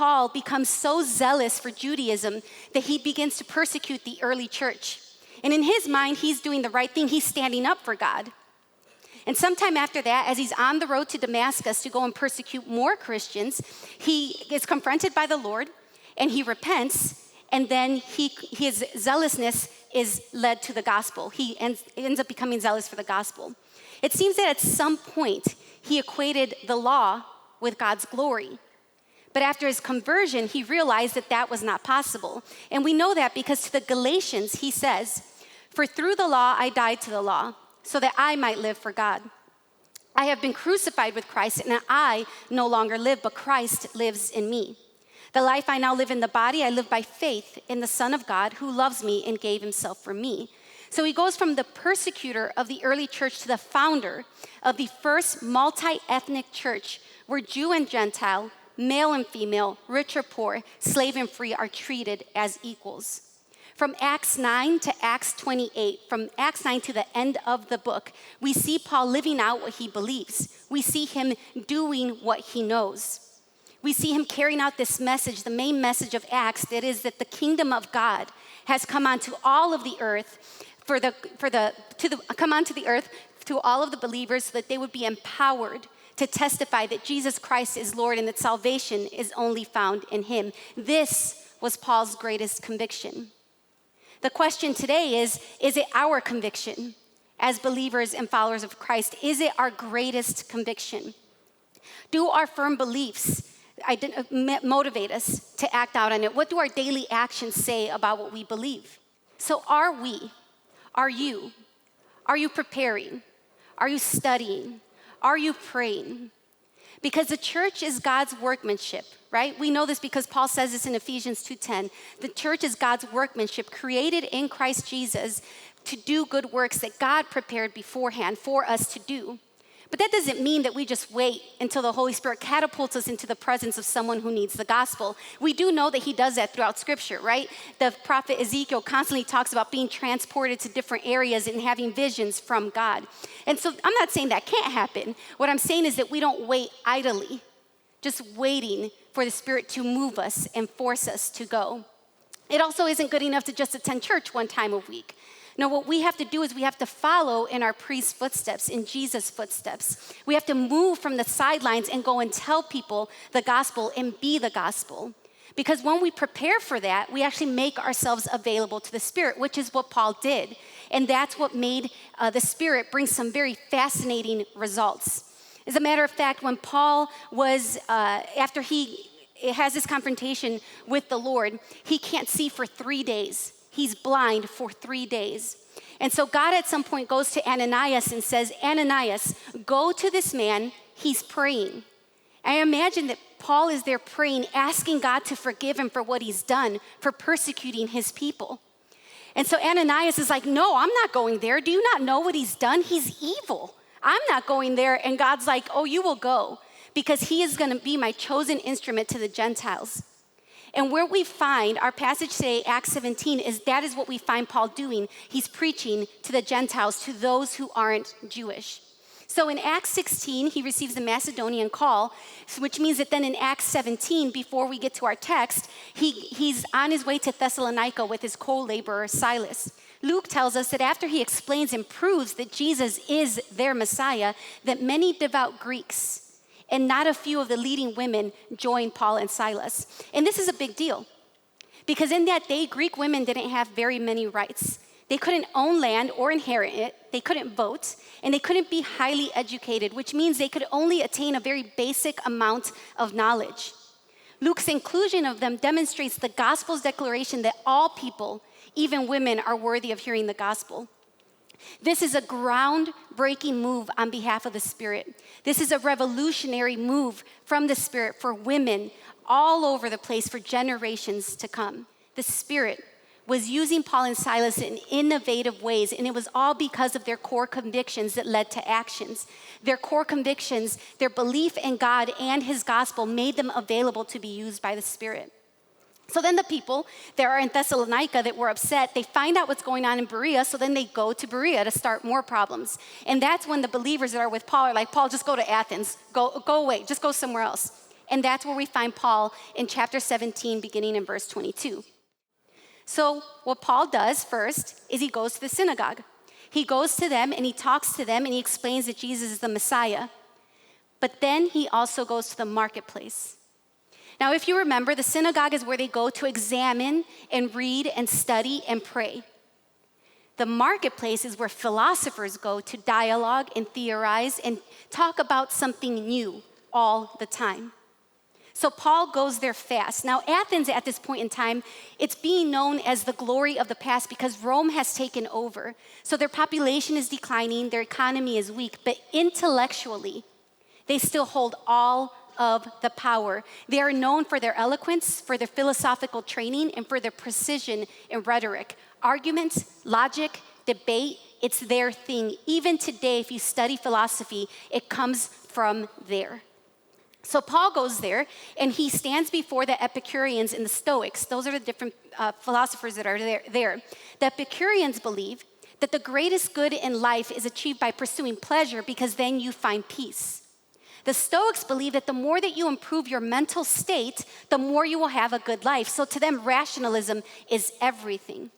Paul becomes so zealous for Judaism that he begins to persecute the early church. And in his mind, he's doing the right thing. He's standing up for God. And sometime after that, as he's on the road to Damascus to go and persecute more Christians, he is confronted by the Lord and he repents, and then his zealousness is led to the gospel. He ends up becoming zealous for the gospel. It seems that at some point, he equated the law with God's glory. But after his conversion, he realized that that was not possible. And we know that because to the Galatians, he says, "For through the law I died to the law, so that I might live for God. I have been crucified with Christ, and I no longer live, but Christ lives in me. The life I now live in the body, I live by faith in the Son of God who loves me and gave himself for me." So he goes from the persecutor of the early church to the founder of the first multi-ethnic church where Jew and Gentile, male and female, rich or poor, slave and free are treated as equals. From Acts 9 to Acts 28, from Acts 9 to the end of the book, we see Paul living out what he believes. We see him doing what he knows. We see him carrying out this message, the main message of Acts, that is that the kingdom of God has come onto all of the earth come onto the earth to all of the believers so that they would be empowered to testify that Jesus Christ is Lord and that salvation is only found in him. This was Paul's greatest conviction. The question today is it our conviction as believers and followers of Christ? Is it our greatest conviction? Do our firm beliefs motivate us to act out on it? What do our daily actions say about what we believe? So are you preparing? Are you studying? Are you praying? Because the church is God's workmanship, right? We know this because Paul says this in Ephesians 2:10. The church is God's workmanship, created in Christ Jesus to do good works that God prepared beforehand for us to do. But that doesn't mean that we just wait until the Holy Spirit catapults us into the presence of someone who needs the gospel. We do know that he does that throughout Scripture, right? The prophet Ezekiel constantly talks about being transported to different areas and having visions from God. And so I'm not saying that can't happen. What I'm saying is that we don't wait idly, just waiting for the Spirit to move us and force us to go. It also isn't good enough to just attend church one time a week. No, what we have to do is we have to follow in our priest's footsteps, in Jesus' footsteps. We have to move from the sidelines and go and tell people the gospel and be the gospel. Because when we prepare for that, we actually make ourselves available to the Spirit, which is what Paul did. And that's what made the Spirit bring some very fascinating results. As a matter of fact, when Paul was, after he has this confrontation with the Lord, he can't see for 3 days. He's blind for 3 days. And so God at some point goes to Ananias and says, "Ananias, go to this man, he's praying." I imagine that Paul is there praying, asking God to forgive him for what he's done, for persecuting his people. And so Ananias is like, "No, I'm not going there. Do you not know what he's done? He's evil. I'm not going there." And God's like, "Oh, you will go, because he is going to be my chosen instrument to the Gentiles." And where we find our passage today, Acts 17, that is what we find Paul doing. He's preaching to the Gentiles, to those who aren't Jewish. So in Acts 16, he receives the Macedonian call, which means that then in Acts 17, before we get to our text, he's on his way to Thessalonica with his co-laborer Silas. Luke tells us that after he explains and proves that Jesus is their Messiah, that many devout Greeks and not a few of the leading women joined Paul and Silas. And this is a big deal, because in that day, Greek women didn't have very many rights. They couldn't own land or inherit it. They couldn't vote, and they couldn't be highly educated, which means they could only attain a very basic amount of knowledge. Luke's inclusion of them demonstrates the gospel's declaration that all people, even women, are worthy of hearing the gospel. This is a groundbreaking move on behalf of the Spirit. This is a revolutionary move from the Spirit for women all over the place for generations to come. The Spirit was using Paul and Silas in innovative ways, and it was all because of their core convictions that led to actions. Their core convictions, their belief in God and his gospel made them available to be used by the Spirit. So then the people that are in Thessalonica that were upset, they find out what's going on in Berea, so then they go to Berea to start more problems. And that's when the believers that are with Paul are like, "Paul, just go to Athens. Go away. Just go somewhere else." And that's where we find Paul in chapter 17, beginning in verse 22. So what Paul does first is he goes to the synagogue. He goes to them and he talks to them and he explains that Jesus is the Messiah. But then he also goes to the marketplace. Now, if you remember, the synagogue is where they go to examine and read and study and pray. The marketplace is where philosophers go to dialogue and theorize and talk about something new all the time. So Paul goes there fast. Now, Athens at this point in time, it's being known as the glory of the past because Rome has taken over. So their population is declining, their economy is weak, but intellectually, they still hold all of the power. They are known for their eloquence, for their philosophical training, and for their precision in rhetoric. Arguments, logic, debate, it's their thing. Even today, if you study philosophy, it comes from there. So Paul goes there, and he stands before the Epicureans and the Stoics. Those are the different philosophers that are there. The Epicureans believe that the greatest good in life is achieved by pursuing pleasure because then you find peace. The Stoics believe that the more that you improve your mental state, the more you will have a good life. So to them, rationalism is everything.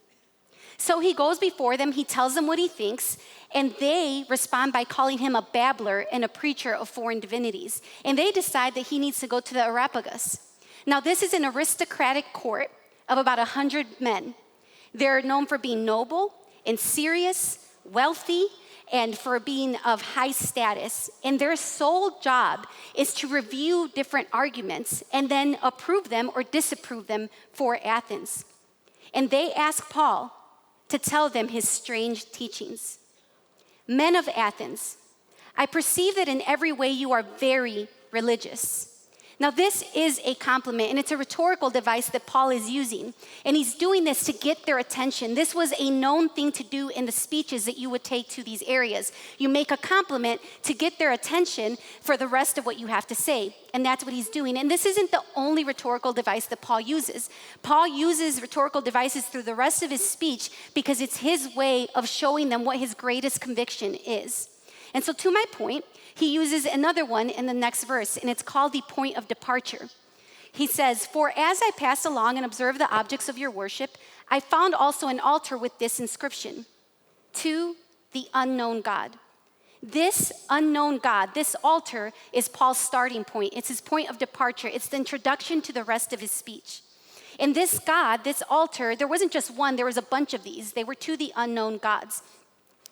So he goes before them, he tells them what he thinks, and they respond by calling him a babbler and a preacher of foreign divinities. And they decide that he needs to go to the Areopagus. Now, this is an aristocratic court of about 100 men. They're known for being noble and serious, wealthy, and for being of high status. And their sole job is to review different arguments and then approve them or disapprove them for Athens. And they ask Paul to tell them his strange teachings. Men of Athens, I perceive that in every way you are very religious. Now, this is a compliment, and it's a rhetorical device that Paul is using. And he's doing this to get their attention. This was a known thing to do in the speeches that you would take to these areas. You make a compliment to get their attention for the rest of what you have to say. And that's what he's doing. And this isn't the only rhetorical device that Paul uses. Paul uses rhetorical devices through the rest of his speech because it's his way of showing them what his greatest conviction is. And so to my point, he uses another one in the next verse, and it's called the point of departure. He says, "For as I passed along and observed the objects of your worship, I found also an altar with this inscription, to the unknown God." This unknown God, this altar is Paul's starting point. It's his point of departure. It's the introduction to the rest of his speech. And this God, this altar, there wasn't just one, there was a bunch of these. They were to the unknown gods.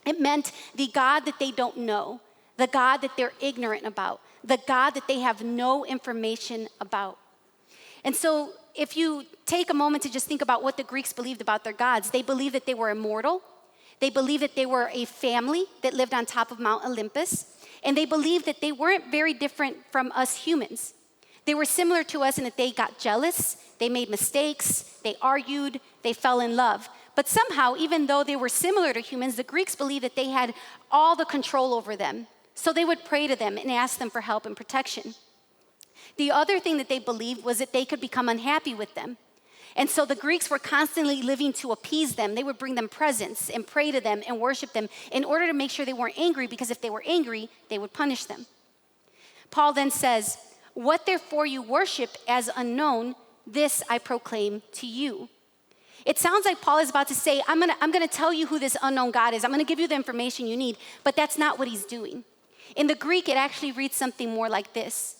It meant the God that they don't know, the God that they're ignorant about, the God that they have no information about. And so if you take a moment to just think about what the Greeks believed about their gods, they believed that they were immortal. They believed that they were a family that lived on top of Mount Olympus. And they believed that they weren't very different from us humans. They were similar to us in that they got jealous, they made mistakes, they argued, they fell in love. But somehow, even though they were similar to humans, the Greeks believed that they had all the control over them. So they would pray to them and ask them for help and protection. The other thing that they believed was that they could become unhappy with them. And so the Greeks were constantly living to appease them. They would bring them presents and pray to them and worship them in order to make sure they weren't angry, because if they were angry, they would punish them. Paul then says, "What therefore you worship as unknown, this I proclaim to you." It sounds like Paul is about to say, I'm gonna tell you who this unknown God is. I'm gonna give you the information you need, but that's not what he's doing. In the Greek, it actually reads something more like this.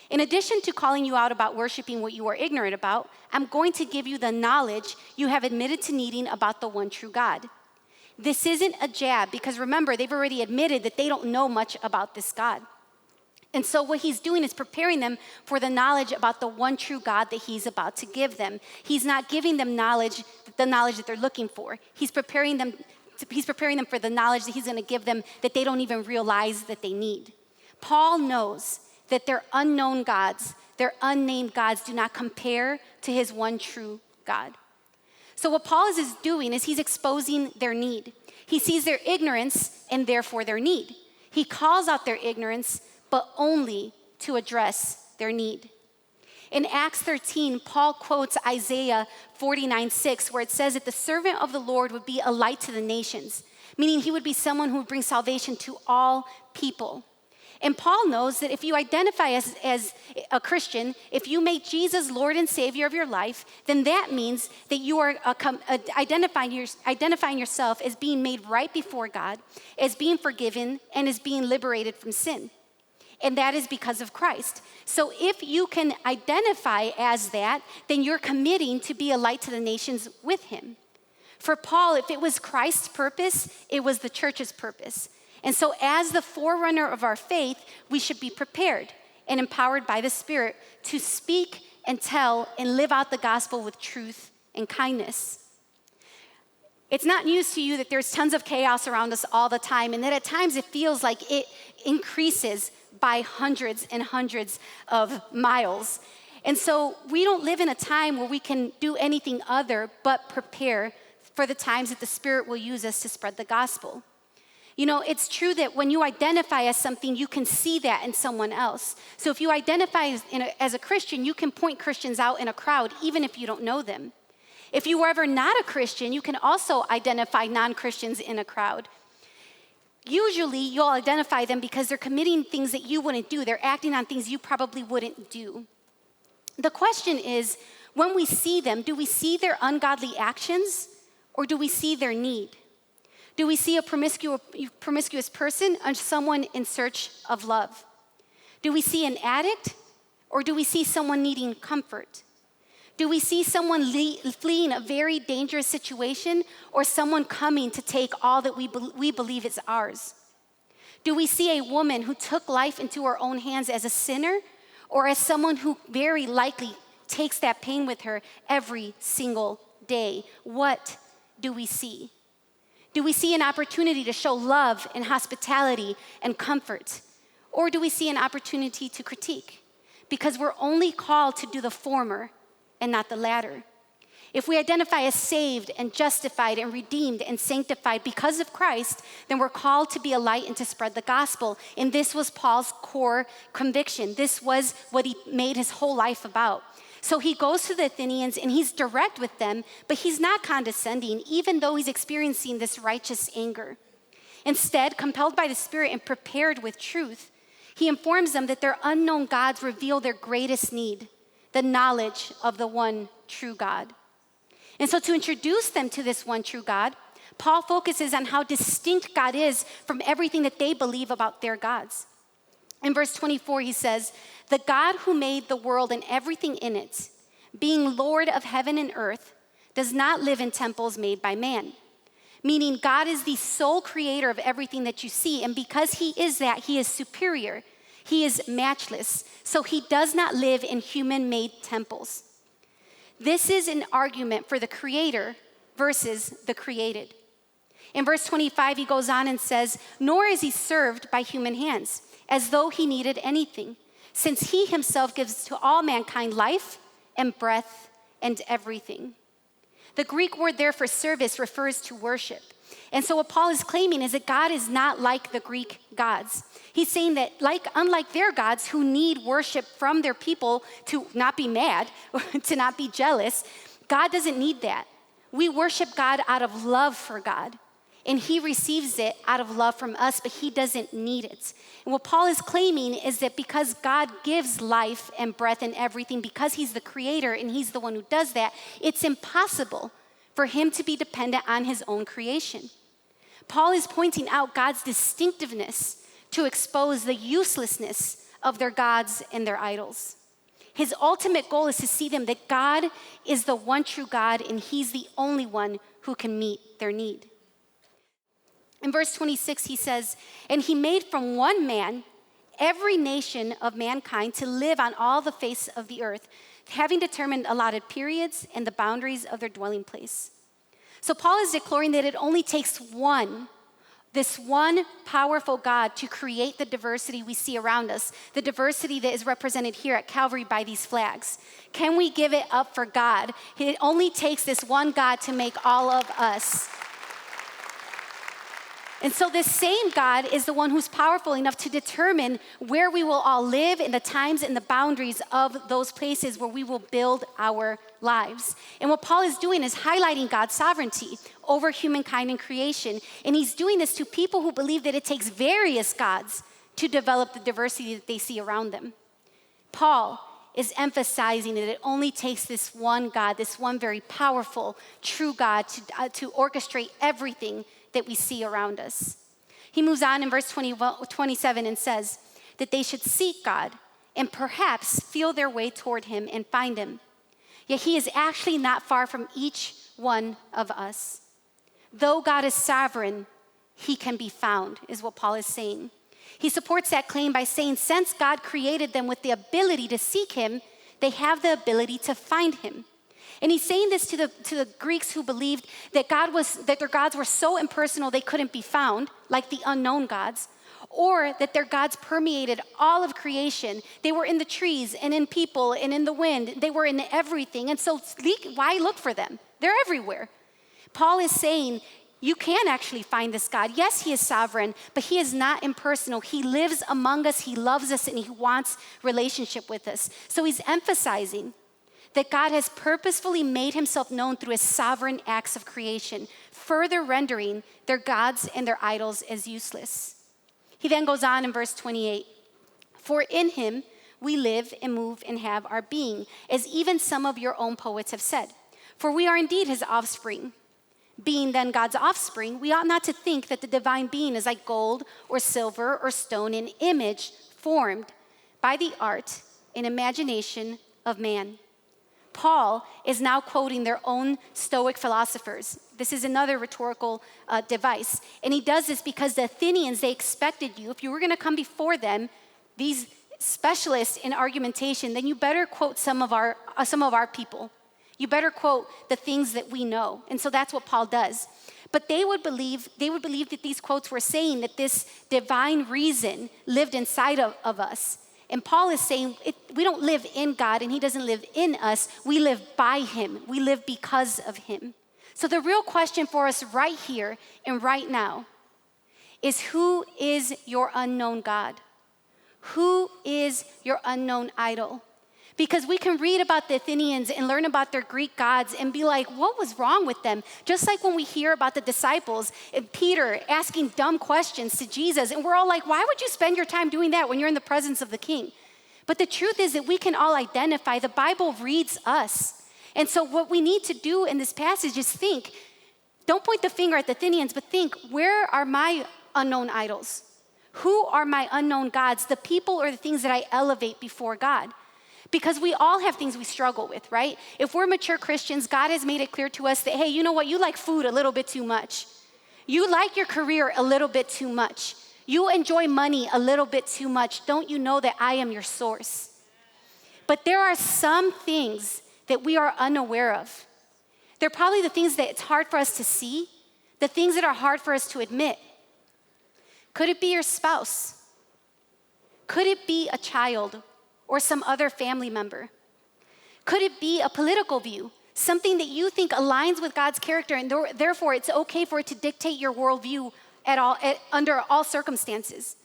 In addition to calling you out about worshiping what you are ignorant about, I'm going to give you the knowledge you have admitted to needing about the one true God. This isn't a jab, because remember, they've already admitted that they don't know much about this God. And so what he's doing is preparing them for the knowledge about the one true God that he's about to give them. He's not giving them the knowledge that they're looking for. He's preparing them for the knowledge that he's going to give them that they don't even realize that they need. Paul knows that their unknown gods, their unnamed gods, do not compare to his one true God. So what Paul is doing is he's exposing their need. He sees their ignorance and therefore their need. He calls out their ignorance, but only to address their need. In Acts 13, Paul quotes Isaiah 49:6, where it says that the servant of the Lord would be a light to the nations, meaning he would be someone who would bring salvation to all people. And Paul knows that if you identify as a Christian, if you make Jesus Lord and Savior of your life, then that means that you are identifying yourself as being made right before God, as being forgiven, and as being liberated from sin. And that is because of Christ. So if you can identify as that, then you're committing to be a light to the nations with him. For Paul, if it was Christ's purpose, it was the church's purpose. And so as the forerunner of our faith, we should be prepared and empowered by the Spirit to speak and tell and live out the gospel with truth and kindness. It's not news to you that there's tons of chaos around us all the time, and that at times it feels like it increases by hundreds and hundreds of miles. And so we don't live in a time where we can do anything other but prepare for the times that the Spirit will use us to spread the gospel. You know, it's true that when you identify as something, you can see that in someone else. So if you identify as a Christian, you can point Christians out in a crowd, even if you don't know them. If you were ever not a Christian, you can also identify non-Christians in a crowd. Usually, you'll identify them because they're committing things that you wouldn't do. They're acting on things you probably wouldn't do. The question is, when we see them, do we see their ungodly actions or do we see their need? Do we see a promiscuous person or someone in search of love? Do we see an addict or do we see someone needing comfort? Do we see someone fleeing a very dangerous situation or someone coming to take all that we believe is ours? Do we see a woman who took life into her own hands as a sinner or as someone who very likely takes that pain with her every single day? What do we see? Do we see an opportunity to show love and hospitality and comfort? Or do we see an opportunity to critique? Because we're only called to do the former and not the latter. If we identify as saved and justified and redeemed and sanctified because of Christ, then we're called to be a light and to spread the gospel. And this was Paul's core conviction. This was what he made his whole life about. So he goes to the Athenians and he's direct with them, but he's not condescending, even though he's experiencing this righteous anger. Instead, compelled by the Spirit and prepared with truth, he informs them that their unknown gods reveal their greatest need, the knowledge of the one true God. And so to introduce them to this one true God, Paul focuses on how distinct God is from everything that they believe about their gods. In verse 24, he says, "The God who made the world and everything in it, being Lord of heaven and earth, does not live in temples made by man." Meaning God is the sole creator of everything that you see. And because he is that, he is superior. He is matchless. So he does not live in human-made temples. This is an argument for the creator versus the created. In verse 25, he goes on and says, "Nor is he served by human hands, as though he needed anything, since he himself gives to all mankind life and breath and everything." The Greek word there for service refers to worship. And so what Paul is claiming is that God is not like the Greek gods. He's saying that unlike their gods who need worship from their people to not be mad, or to not be jealous, God doesn't need that. We worship God out of love for God. And he receives it out of love from us, but he doesn't need it. And what Paul is claiming is that because God gives life and breath and everything, because he's the creator and he's the one who does that, it's impossible for him to be dependent on his own creation. Paul is pointing out God's distinctiveness to expose the uselessness of their gods and their idols. His ultimate goal is to see them that God is the one true God and he's the only one who can meet their need. In verse 26, he says, "And he made from one man every nation of mankind to live on all the face of the earth, having determined allotted periods and the boundaries of their dwelling place." So Paul is declaring that it only takes this one powerful God to create the diversity we see around us, the diversity that is represented here at Calvary by these flags. Can we give it up for God? It only takes this one God to make all of us. And so this same God is the one who's powerful enough to determine where we will all live and the times and the boundaries of those places where we will build our lives. And what Paul is doing is highlighting God's sovereignty over humankind and creation. And he's doing this to people who believe that it takes various gods to develop the diversity that they see around them. Paul is emphasizing that it only takes this one God, this one very powerful, true God to orchestrate everything that we see around us. He moves on in verse 27 and says that they should seek God and perhaps feel their way toward him and find him. Yet he is actually not far from each one of us. Though God is sovereign, he can be found, is what Paul is saying. He supports that claim by saying, since God created them with the ability to seek him, they have the ability to find him. And he's saying this to the Greeks who believed that their gods were so impersonal they couldn't be found, like the unknown gods, or that their gods permeated all of creation. They were in the trees and in people and in the wind. They were in everything. And so why look for them? They're everywhere. Paul is saying, you can actually find this God. Yes, he is sovereign, but he is not impersonal. He lives among us, he loves us, and he wants relationship with us. So he's emphasizing that God has purposefully made himself known through his sovereign acts of creation, further rendering their gods and their idols as useless. He then goes on in verse 28, for in him we live and move and have our being, as even some of your own poets have said. For we are indeed his offspring. Being then God's offspring, we ought not to think that the divine being is like gold or silver or stone, an image formed by the art and imagination of man. Paul is now quoting their own Stoic philosophers. This is another rhetorical device. And he does this because the Athenians, they expected you, if you were going to come before them, these specialists in argumentation, then you better quote some of our people. You better quote the things that we know. And so that's what Paul does. But they would believe that these quotes were saying that this divine reason lived inside of us. And Paul is saying we don't live in God and he doesn't live in us. We live by him. We live because of him. So the real question for us right here and right now is, who is your unknown God? Who is your unknown idol? Because we can read about the Athenians and learn about their Greek gods and be like, what was wrong with them? Just like when we hear about the disciples and Peter asking dumb questions to Jesus, and we're all like, why would you spend your time doing that when you're in the presence of the king? But the truth is that we can all identify. The Bible reads us. And so what we need to do in this passage is think. Don't point the finger at the Athenians, but think, where are my unknown idols? Who are my unknown gods? The people or the things that I elevate before God? Because we all have things we struggle with, right? If we're mature Christians, God has made it clear to us that, hey, you know what? You like food a little bit too much. You like your career a little bit too much. You enjoy money a little bit too much. Don't you know that I am your source? But there are some things that we are unaware of. They're probably the things that it's hard for us to see, the things that are hard for us to admit. Could it be your spouse? Could it be a child or some other family member? Could it be a political view, something that you think aligns with God's character and therefore it's okay for it to dictate your worldview under all circumstances?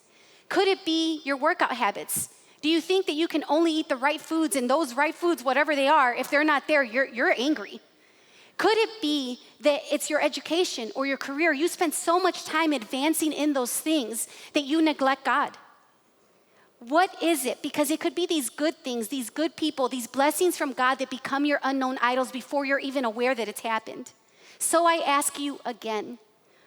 Could it be your workout habits? Do you think that you can only eat the right foods, and those right foods, whatever they are, if they're not there, you're angry? Could it be that it's your education or your career? You spend so much time advancing in those things that you neglect God. What is it? Because it could be these good things, these good people, these blessings from God that become your unknown idols before you're even aware that it's happened. So I ask you again,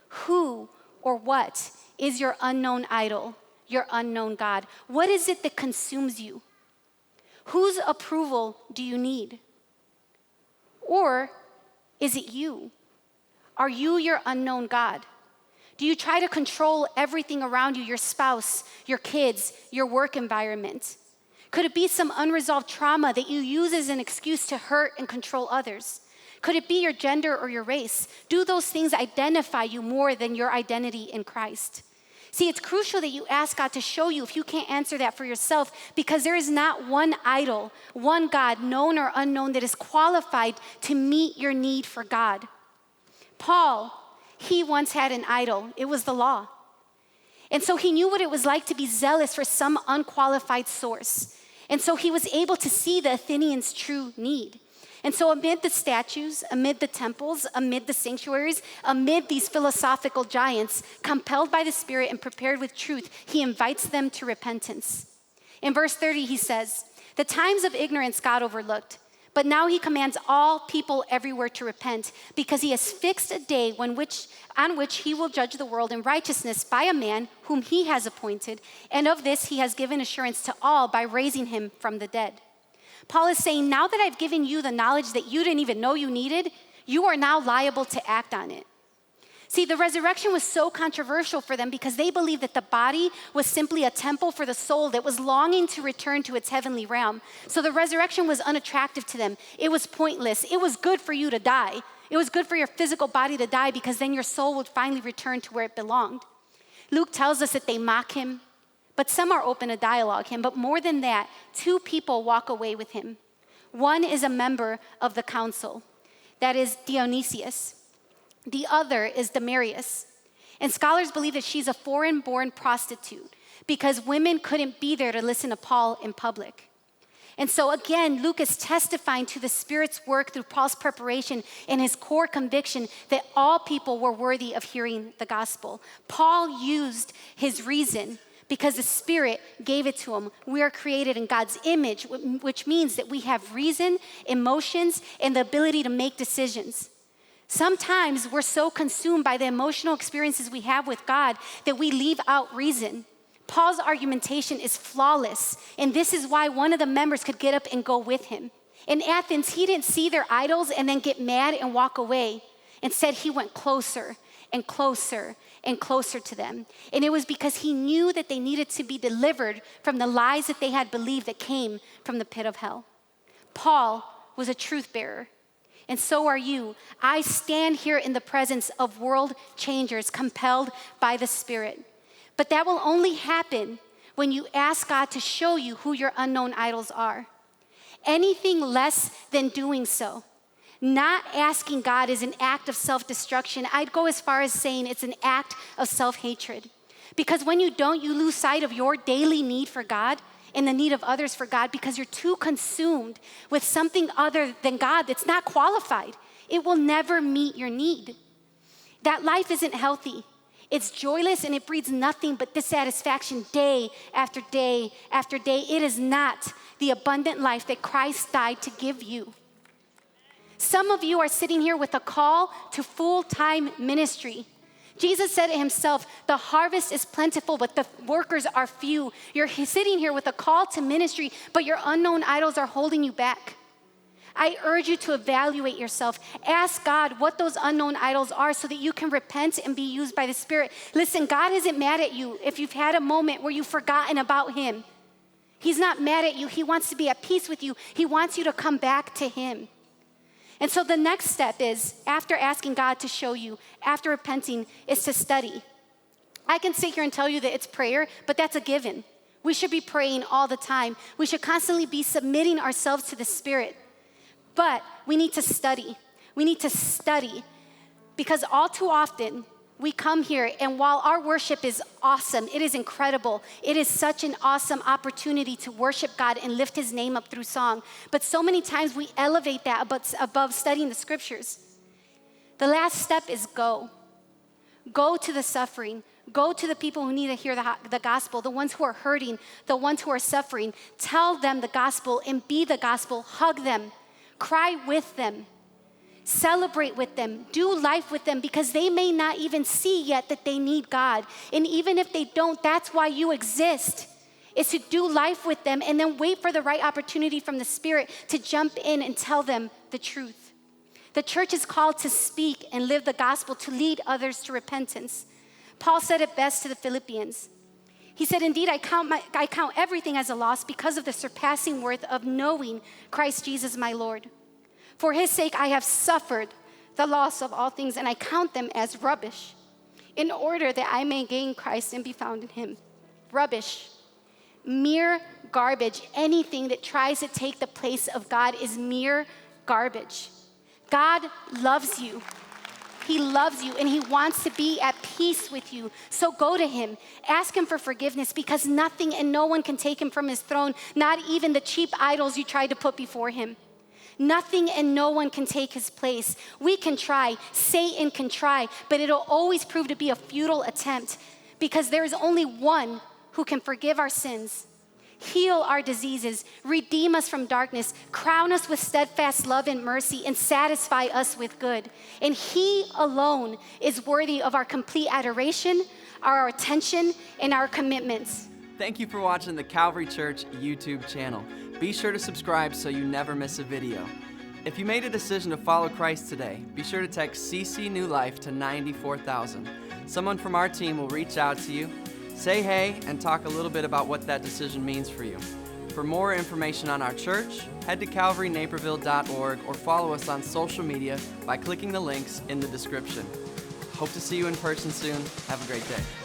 who or what is your unknown idol, your unknown God? What is it that consumes you? Whose approval do you need? Or is it you? Are you your unknown God? Do you try to control everything around you, your spouse, your kids, your work environment? Could it be some unresolved trauma that you use as an excuse to hurt and control others? Could it be your gender or your race? Do those things identify you more than your identity in Christ? See, it's crucial that you ask God to show you if you can't answer that for yourself, because there is not one idol, one God, known or unknown, that is qualified to meet your need for God. Paul, he once had an idol. It was the law. And so he knew what it was like to be zealous for some unqualified source. And so he was able to see the Athenians' true need. And so amid the statues, amid the temples, amid the sanctuaries, amid these philosophical giants, compelled by the Spirit and prepared with truth, he invites them to repentance. In verse 30, he says, "The times of ignorance God overlooked, but now he commands all people everywhere to repent, because he has fixed a day on which he will judge the world in righteousness by a man whom he has appointed, and of this he has given assurance to all by raising him from the dead." Paul is saying, now that I've given you the knowledge that you didn't even know you needed, you are now liable to act on it. See, the resurrection was so controversial for them because they believed that the body was simply a temple for the soul that was longing to return to its heavenly realm. So the resurrection was unattractive to them. It was pointless. It was good for you to die. It was good for your physical body to die because then your soul would finally return to where it belonged. Luke tells us that they mock him, but some are open to dialogue him. But more than that, two people walk away with him. One is a member of the council, that is Dionysius. The other is Damaris. And scholars believe that she's a foreign-born prostitute because women couldn't be there to listen to Paul in public. And so again, Luke is testifying to the Spirit's work through Paul's preparation and his core conviction that all people were worthy of hearing the gospel. Paul used his reason because the Spirit gave it to him. We are created in God's image, which means that we have reason, emotions, and the ability to make decisions. Sometimes we're so consumed by the emotional experiences we have with God that we leave out reason. Paul's argumentation is flawless, and this is why one of the members could get up and go with him. In Athens, he didn't see their idols and then get mad and walk away. Instead, he went closer and closer and closer to them. And it was because he knew that they needed to be delivered from the lies that they had believed that came from the pit of hell. Paul was a truth bearer, and so are you. I stand here in the presence of world changers compelled by the Spirit. But that will only happen when you ask God to show you who your unknown idols are. Anything less than doing so, not asking God, is an act of self-destruction. I'd go as far as saying it's an act of self-hatred. Because when you don't, you lose sight of your daily need for God and the need of others for God because you're too consumed with something other than God that's not qualified. It will never meet your need. That life isn't healthy. It's joyless and it breeds nothing but dissatisfaction day after day after day. It is not the abundant life that Christ died to give you. Some of you are sitting here with a call to full-time ministry. Jesus said it himself, the harvest is plentiful, but the workers are few. You're sitting here with a call to ministry, but your unknown idols are holding you back. I urge you to evaluate yourself. Ask God what those unknown idols are so that you can repent and be used by the Spirit. Listen, God isn't mad at you if you've had a moment where you've forgotten about him. He's not mad at you. He wants to be at peace with you. He wants you to come back to him. And so the next step is, after asking God to show you, after repenting, is to study. I can sit here and tell you that it's prayer, but that's a given. We should be praying all the time. We should constantly be submitting ourselves to the Spirit. But we need to study. We need to study because all too often we come here and while our worship is awesome, it is incredible. It is such an awesome opportunity to worship God and lift his name up through song. But so many times we elevate that above studying the scriptures. The last step is go. Go to the suffering. Go to the people who need to hear the gospel, the ones who are hurting, the ones who are suffering. Tell them the gospel and be the gospel. Hug them. Cry with them, celebrate with them, do life with them because they may not even see yet that they need God. And even if they don't, that's why you exist, is to do life with them and then wait for the right opportunity from the Spirit to jump in and tell them the truth. The church is called to speak and live the gospel, to lead others to repentance. Paul said it best to the Philippians. He said, indeed, I count everything as a loss because of the surpassing worth of knowing Christ Jesus my Lord. For his sake, I have suffered the loss of all things, and I count them as rubbish, in order that I may gain Christ and be found in him. Rubbish, mere garbage. Anything that tries to take the place of God is mere garbage. God loves you. He loves you and he wants to be at peace with you. So go to him. Ask him for forgiveness because nothing and no one can take him from his throne, not even the cheap idols you tried to put before him. Nothing and no one can take his place. We can try, Satan can try, but it'll always prove to be a futile attempt because there is only one who can forgive our sins, heal our diseases, redeem us from darkness, crown us with steadfast love and mercy, and satisfy us with good. And he alone is worthy of our complete adoration, our attention, and our commitments. Thank you for watching the Calvary Church YouTube channel. Be sure to subscribe so you never miss a video. If you made a decision to follow Christ today, be sure to text CC New Life to 94,000. Someone from our team will reach out to you, say hey, and talk a little bit about what that decision means for you. For more information on our church, head to calvarynaperville.org or follow us on social media by clicking the links in the description. Hope to see you in person soon. Have a great day.